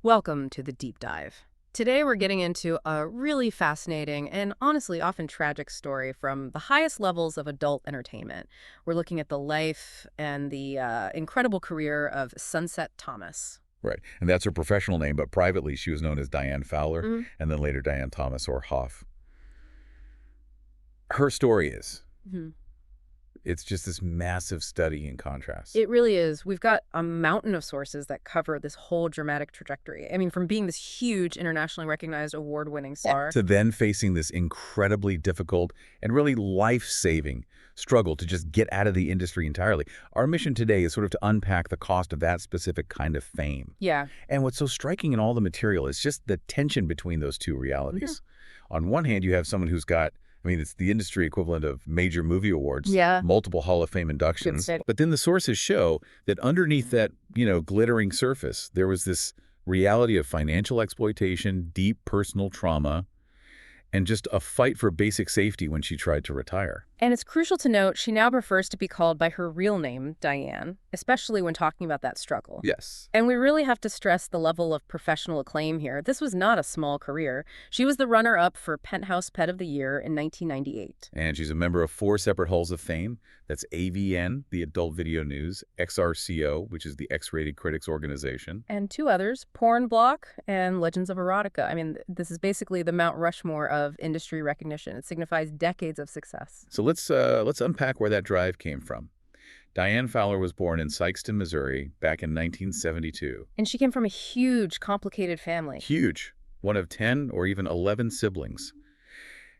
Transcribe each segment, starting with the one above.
Welcome to the Deep Dive. Today we're getting into a really fascinating and honestly often tragic story from the highest levels of adult entertainment. We're looking at the life and the incredible career of Sunset Thomas. Right. And that's her professional name, but privately she was known as Diane Fowler Mhm. and then later Diane Thomas or Hoff. Her story is, Mhm. it's just this massive study in contrast. It really is. We've got a mountain of sources that cover this whole dramatic trajectory. I mean, from being this huge internationally recognized award-winning star. To then facing this incredibly difficult and really life-saving struggle to just get out of the industry entirely. Our mission today is sort of to unpack the cost of that specific kind of fame. Yeah. And what's so striking in all the material is just the tension between those two realities. On one hand, you have someone who's got, I mean, it's the industry equivalent of major movie awards, Yeah. multiple Hall of Fame inductions. study. But then the sources show that underneath that, glittering surface, there was this reality of financial exploitation, deep personal trauma, and just a fight for basic safety when she tried to retire. And it's crucial to note she now prefers to be called by her real name, Diane, especially when talking about that struggle. Yes. And we really have to stress the level of professional acclaim here. This was not a small career. She was the runner-up for Penthouse Pet of the Year in 1998. And she's a member of 4 separate halls of fame. That's AVN, the Adult Video News, XRCO, which is the X-Rated Critics Organization. And 2 others, Porn Block and Legends of Erotica. I mean, this is basically the Mount Rushmore of industry recognition. It signifies decades of success. So let's unpack where that drive came from. Diane Fowler was born in Sikeston, Missouri, back in 1972. And she came from a huge, complicated family. Huge. One of 10 or even 11 siblings.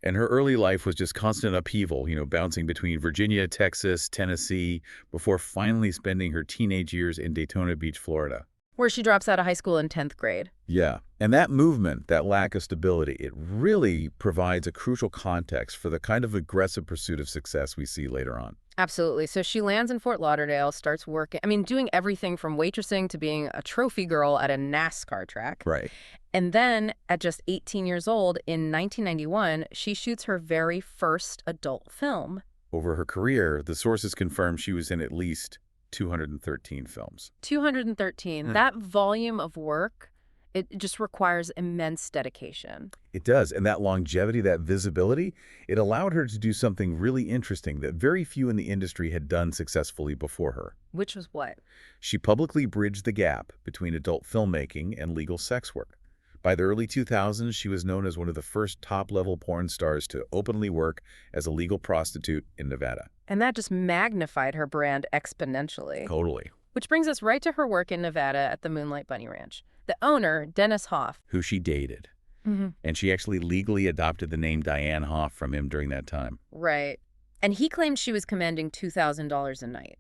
And her early life was just constant upheaval, bouncing between Virginia, Texas, Tennessee, before finally spending her teenage years in Daytona Beach, Florida. Where she drops out of high school in 10th grade. Yeah. And that movement, that lack of stability, it really provides a crucial context for the kind of aggressive pursuit of success we see later on. Absolutely. So she lands in Fort Lauderdale, starts working, doing everything from waitressing to being a trophy girl at a NASCAR track. Right. And then at just 18 years old, in 1991, she shoots her very first adult film. Over her career, the sources confirm she was in at least 213 films. 213. That volume of work, it just requires immense dedication. It does. And that longevity, that visibility, it allowed her to do something really interesting that very few in the industry had done successfully before her. Which was what? She publicly bridged the gap between adult filmmaking and legal sex work. By the early 2000s, she was known as one of the first top-level porn stars to openly work as a legal prostitute in Nevada. And that just magnified her brand exponentially. Totally. Which brings us right to her work in Nevada at the Moonlight Bunny Ranch. The owner, Dennis Hoff. Who she dated. And she actually legally adopted the name Diane Hoff from him during that time. Right. And he claimed she was commanding $2,000 a night.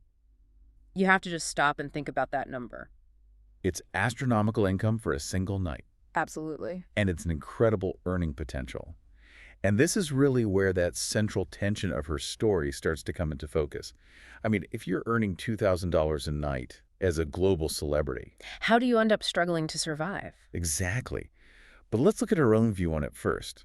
You have to just stop and think about that number. It's astronomical income for a single night. Absolutely. And it's an incredible earning potential. And this is really where that central tension of her story starts to come into focus. I mean, if you're earning $2,000 a night as a global celebrity. How do you end up struggling to survive? Exactly. But let's look at her own view on it first.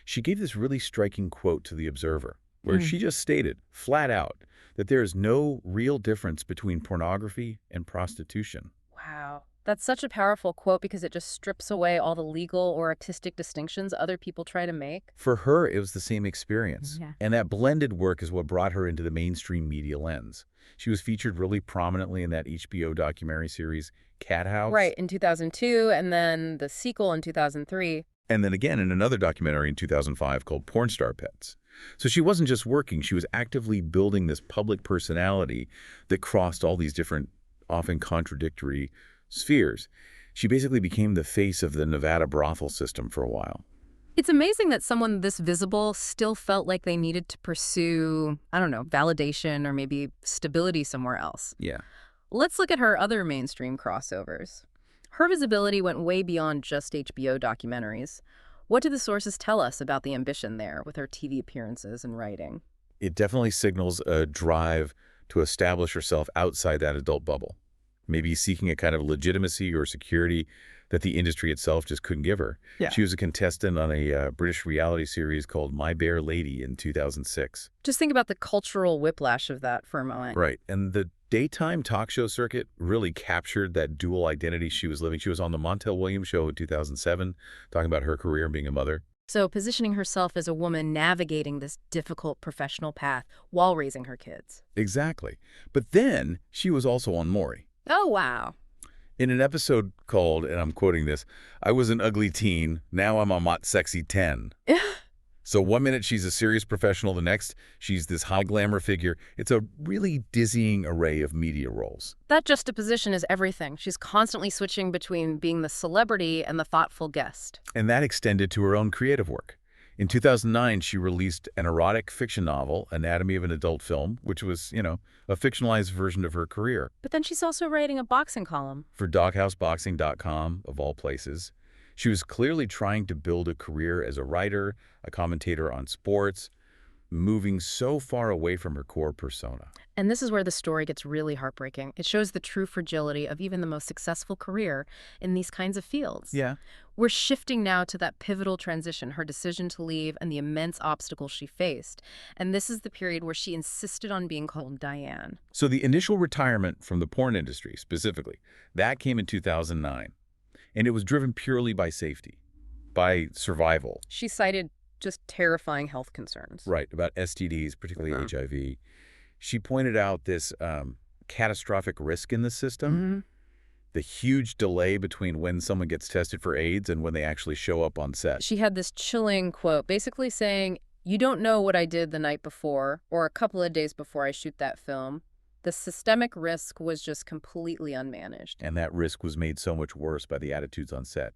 She gave this really striking quote to The Observer, where she just stated, flat out, that there is no real difference between pornography and prostitution. Wow. That's such a powerful quote because it just strips away all the legal or artistic distinctions other people try to make. For her, it was the same experience. Yeah. And that blended work is what brought her into the mainstream media lens. She was featured really prominently in that HBO documentary series, Cat House. Right, in 2002, and then the sequel in 2003. And then again in another documentary in 2005 called Porn Star Pets. So she wasn't just working, she was actively building this public personality that crossed all these different, often contradictory spheres. She basically became the face of the Nevada brothel system for a while. It's amazing that someone this visible still felt like they needed to pursue, validation or maybe stability somewhere else. Yeah. Let's look at her other mainstream crossovers. Her visibility went way beyond just HBO documentaries. What do the sources tell us about the ambition there with her TV appearances and writing? It definitely signals a drive to establish herself outside that adult bubble. Maybe seeking a kind of legitimacy or security that the industry itself just couldn't give her. Yeah. She was a contestant on a British reality series called My Bare Lady in 2006. Just think about the cultural whiplash of that for a moment. Right. And the daytime talk show circuit really captured that dual identity she was living. She was on the Montel Williams show in 2007, talking about her career and being a mother. So positioning herself as a woman navigating this difficult professional path while raising her kids. Exactly. But then she was also on Maury. Oh, wow. In an episode called, and I'm quoting this, "I was an ugly teen, now I'm a mott sexy 10." So one minute she's a serious professional, the next she's this high glamour figure. It's a really dizzying array of media roles. That juxtaposition is everything. She's constantly switching between being the celebrity and the thoughtful guest. And that extended to her own creative work. In 2009, she released an erotic fiction novel, Anatomy of an Adult Film, which was, a fictionalized version of her career. But then she's also writing a boxing column. For doghouseboxing.com, of all places. She was clearly trying to build a career as a writer, a commentator on sports, moving so far away from her core persona. And this is where the story gets really heartbreaking. It shows the true fragility of even the most successful career in these kinds of fields. Yeah. We're shifting now to that pivotal transition, her decision to leave and the immense obstacles she faced. And this is the period where she insisted on being called Diane. So the initial retirement from the porn industry, specifically, that came in 2009. And it was driven purely by safety, by survival. She cited just terrifying health concerns. Right, about STDs, particularly Uh-huh. HIV. She pointed out this catastrophic risk in the system, the huge delay between when someone gets tested for AIDS and when they actually show up on set. She had this chilling quote, basically saying, "You don't know what I did the night before or a couple of days before I shoot that film." The systemic risk was just completely unmanaged. And that risk was made so much worse by the attitudes on set.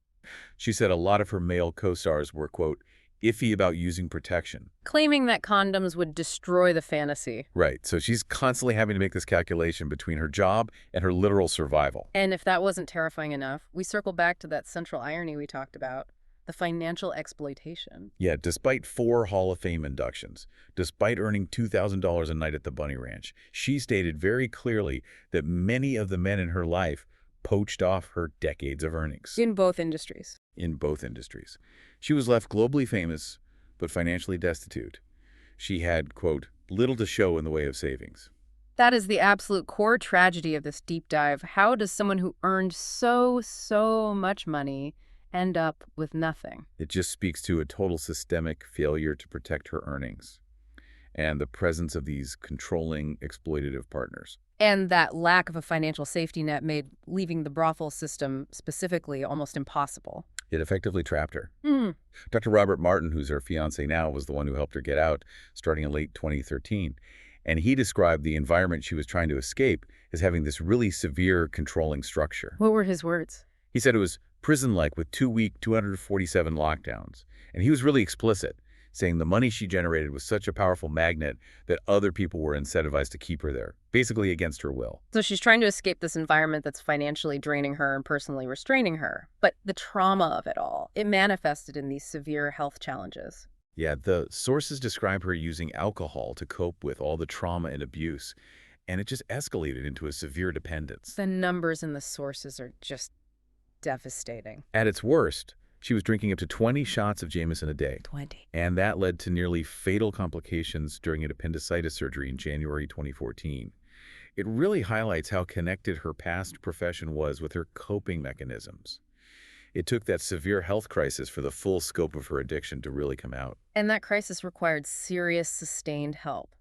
She said a lot of her male co-stars were, quote, iffy about using protection. Claiming that condoms would destroy the fantasy. Right, so she's constantly having to make this calculation between her job and her literal survival. And if that wasn't terrifying enough, we circle back to that central irony we talked about, the financial exploitation. Yeah, despite 4 Hall of Fame inductions, despite earning $2,000 a night at the Bunny Ranch, she stated very clearly that many of the men in her life poached off her decades of earnings. In both industries. In both industries. She was left globally famous, but financially destitute. She had, quote, little to show in the way of savings. That is the absolute core tragedy of this deep dive. How does someone who earned so much money end up with nothing? It just speaks to a total systemic failure to protect her earnings and the presence of these controlling, exploitative partners. And that lack of a financial safety net made leaving the brothel system specifically almost impossible. It effectively trapped her. Dr. Robert Martin, who's her fiancé now, was the one who helped her get out starting in late 2013. And he described the environment she was trying to escape as having this really severe controlling structure. What were his words? He said it was prison-like with 2-week, 247 lockdowns. And he was really explicit, saying the money she generated was such a powerful magnet that other people were incentivized to keep her there, basically against her will. So she's trying to escape this environment that's financially draining her and personally restraining her. But the trauma of it all, it manifested in these severe health challenges. Yeah, the sources describe her using alcohol to cope with all the trauma and abuse, and it just escalated into a severe dependence. The numbers in the sources are just devastating. At its worst, she was drinking up to 20 shots of Jameson a day. 20. And that led to nearly fatal complications during an appendicitis surgery in January 2014. It really highlights how connected her past profession was with her coping mechanisms. It took that severe health crisis for the full scope of her addiction to really come out. And that crisis required serious, sustained help.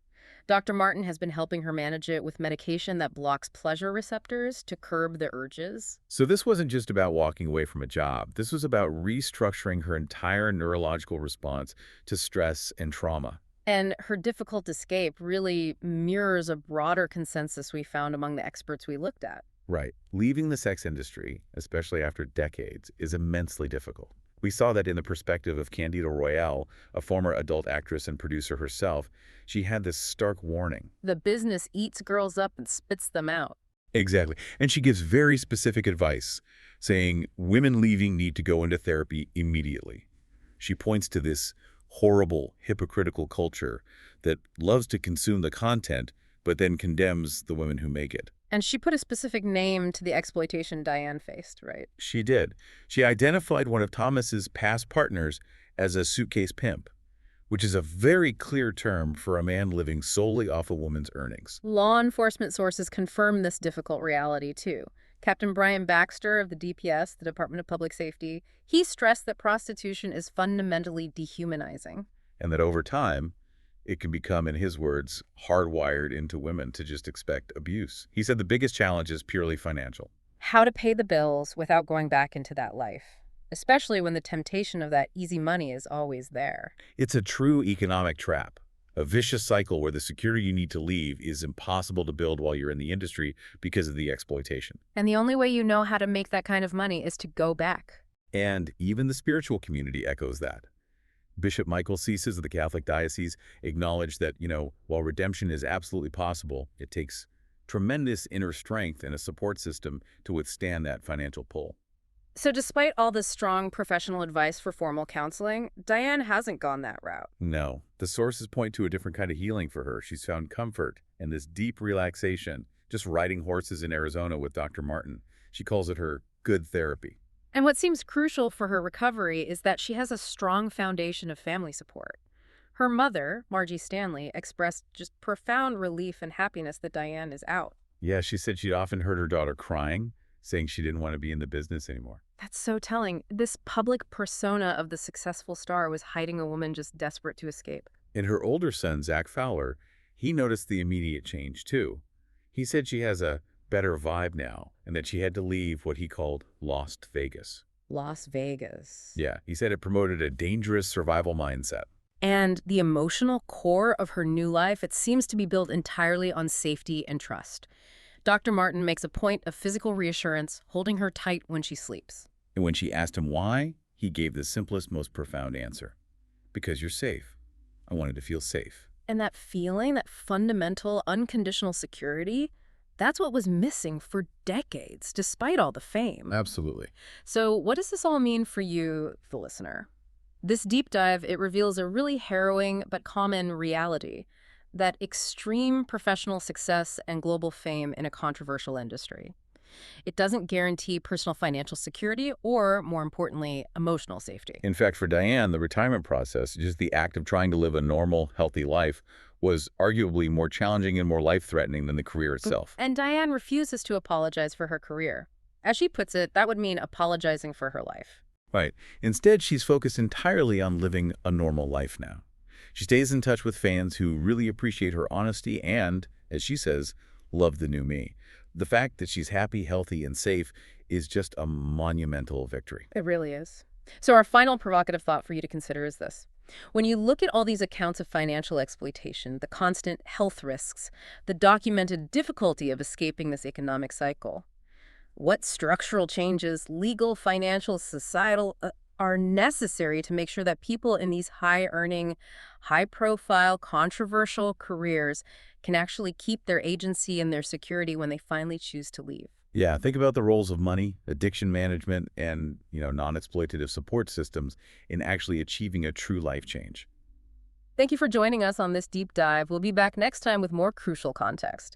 Dr. Martin has been helping her manage it with medication that blocks pleasure receptors to curb the urges. So this wasn't just about walking away from a job. This was about restructuring her entire neurological response to stress and trauma. And her difficult escape really mirrors a broader consensus we found among the experts we looked at. Right. Leaving the sex industry, especially after decades, is immensely difficult. We saw that in the perspective of Candida Royale, a former adult actress and producer herself. She had this stark warning. The business eats girls up and spits them out. Exactly. And she gives very specific advice, saying women leaving need to go into therapy immediately. She points to this horrible, hypocritical culture that loves to consume the content, but then condemns the women who make it. And she put a specific name to the exploitation Diane faced, right? She did. She identified one of Thomas's past partners as a suitcase pimp, which is a very clear term for a man living solely off a woman's earnings. Law enforcement sources confirm this difficult reality, too. Captain Brian Baxter of the DPS, the Department of Public Safety, he stressed that prostitution is fundamentally dehumanizing. And that over time, it can become, in his words, hardwired into women to just expect abuse. He said the biggest challenge is purely financial. How to pay the bills without going back into that life, especially when the temptation of that easy money is always there. It's a true economic trap, a vicious cycle where the security you need to leave is impossible to build while you're in the industry because of the exploitation. And the only way you know how to make that kind of money is to go back. And even the spiritual community echoes that. Bishop Michael Ceases of the Catholic Diocese acknowledged that, while redemption is absolutely possible, it takes tremendous inner strength and a support system to withstand that financial pull. So despite all this strong professional advice for formal counseling, Diane hasn't gone that route. No, the sources point to a different kind of healing for her. She's found comfort and this deep relaxation just riding horses in Arizona with Dr. Martin. She calls it her good therapy. And what seems crucial for her recovery is that she has a strong foundation of family support. Her mother, Margie Stanley, expressed just profound relief and happiness that Diane is out. Yeah, she said she'd often heard her daughter crying, saying she didn't want to be in the business anymore. That's so telling. This public persona of the successful star was hiding a woman just desperate to escape. In her older son, Zach Fowler, he noticed the immediate change, too. He said she has a better vibe now and that she had to leave what he called Lost Vegas. Las Vegas. Yeah, he said it promoted a dangerous survival mindset. And the emotional core of her new life, it seems to be built entirely on safety and trust. Dr. Martin makes a point of physical reassurance, holding her tight when she sleeps. And when she asked him why, he gave the simplest, most profound answer. Because you're safe. I wanted to feel safe. And that feeling, that fundamental, unconditional security, that's what was missing for decades, despite all the fame. Absolutely. So what does this all mean for you, the listener? This deep dive, it reveals a really harrowing but common reality, that extreme professional success and global fame in a controversial industry. It doesn't guarantee personal financial security or, more importantly, emotional safety. In fact, for Diane, the retirement process, just the act of trying to live a normal, healthy life, was arguably more challenging and more life-threatening than the career itself. And Diane refuses to apologize for her career. As she puts it, that would mean apologizing for her life. Right. Instead, she's focused entirely on living a normal life now. She stays in touch with fans who really appreciate her honesty and, as she says, love the new me. The fact that she's happy, healthy, and safe is just a monumental victory. It really is. So our final provocative thought for you to consider is this. When you look at all these accounts of financial exploitation, the constant health risks, the documented difficulty of escaping this economic cycle, what structural changes, legal, financial, societal, are necessary to make sure that people in these high-earning, high-profile, controversial careers can actually keep their agency and their security when they finally choose to leave? Yeah, think about the roles of money, addiction management, and, non-exploitative support systems in actually achieving a true life change. Thank you for joining us on this deep dive. We'll be back next time with more crucial context.